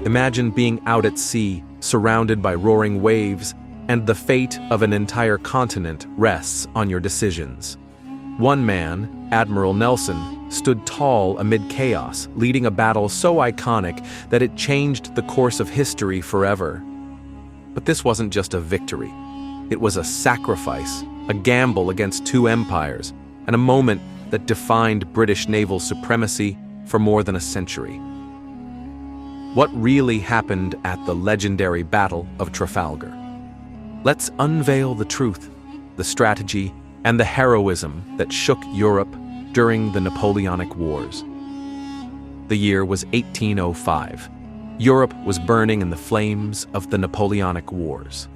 Imagine being out at sea, surrounded by roaring waves, and the fate of an entire continent rests on your decisions. One man, Admiral Nelson, stood tall amid chaos, leading a battle so iconic that it changed the course of history forever. But this wasn't just a victory. It was a sacrifice, a gamble against two empires, and a moment that defined British naval supremacy for more than a century. What really happened at the legendary Battle of Trafalgar? Let's unveil the truth, the strategy, and the heroism that shook Europe during the Napoleonic Wars. The year was 1805. Europe was burning in the flames of the Napoleonic Wars.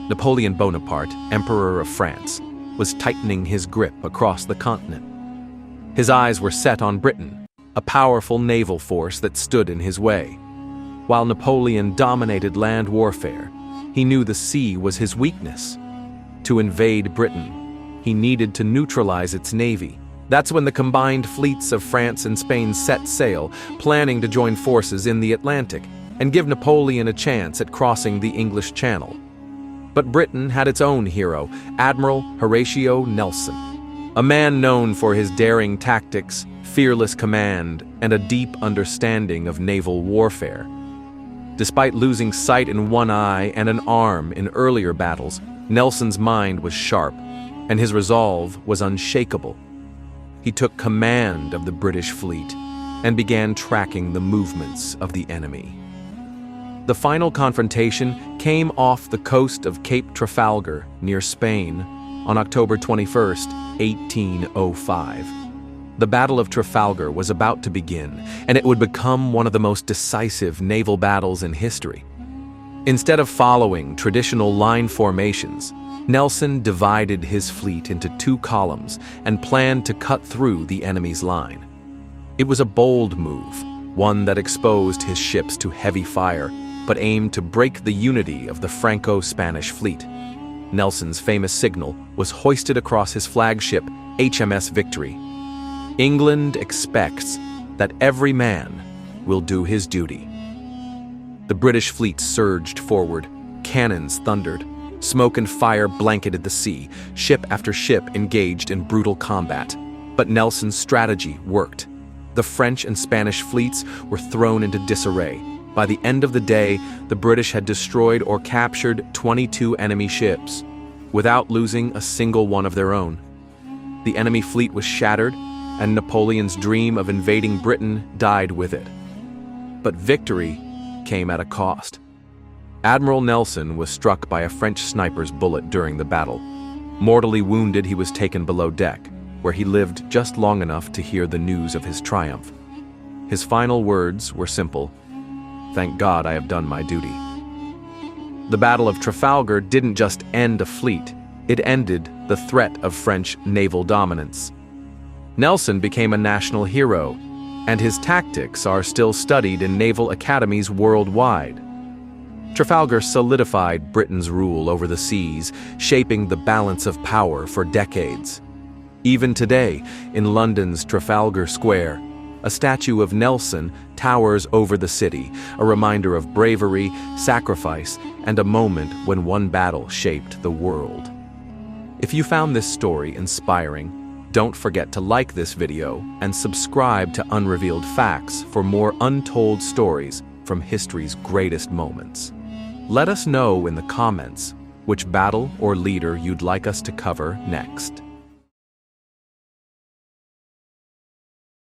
Napoleon Bonaparte, Emperor of France, was tightening his grip across the continent. His eyes were set on Britain, a powerful naval force that stood in his way. While Napoleon dominated land warfare, he knew the sea was his weakness. To invade Britain, he needed to neutralize its navy. That's when the combined fleets of France and Spain set sail, planning to join forces in the Atlantic and give Napoleon a chance at crossing the English Channel. But Britain had its own hero, Admiral Horatio Nelson, a man known for his daring tactics, fearless command, and a deep understanding of naval warfare. Despite losing sight in one eye and an arm in earlier battles, Nelson's mind was sharp, and his resolve was unshakable. He took command of the British fleet and began tracking the movements of the enemy. The final confrontation came off the coast of Cape Trafalgar, near Spain, on October 21, 1805. The Battle of Trafalgar was about to begin, and it would become one of the most decisive naval battles in history. Instead of following traditional line formations, Nelson divided his fleet into two columns and planned to cut through the enemy's line. It was a bold move, one that exposed his ships to heavy fire, but aimed to break the unity of the Franco-Spanish fleet. Nelson's famous signal was hoisted across his flagship, HMS Victory. England expects that every man will do his duty. The British fleet surged forward, cannons thundered, smoke and fire blanketed the sea, ship after ship engaged in brutal combat. But Nelson's strategy worked. The French and Spanish fleets were thrown into disarray. By the end of the day, the British had destroyed or captured 22 enemy ships, without losing a single one of their own. The enemy fleet was shattered, and Napoleon's dream of invading Britain died with it. But victory came at a cost. Admiral Nelson was struck by a French sniper's bullet during the battle. Mortally wounded, he was taken below deck, where he lived just long enough to hear the news of his triumph. His final words were simple: "Thank God I have done my duty." The Battle of Trafalgar didn't just end a fleet, it ended the threat of French naval dominance. Nelson became a national hero, and his tactics are still studied in naval academies worldwide. Trafalgar solidified Britain's rule over the seas, shaping the balance of power for decades. Even today, in London's Trafalgar Square, a statue of Nelson towers over the city, a reminder of bravery, sacrifice, and a moment when one battle shaped the world. If you found this story inspiring, don't forget to like this video and subscribe to Unrevealed Facts for more untold stories from history's greatest moments. Let us know in the comments which battle or leader you'd like us to cover next.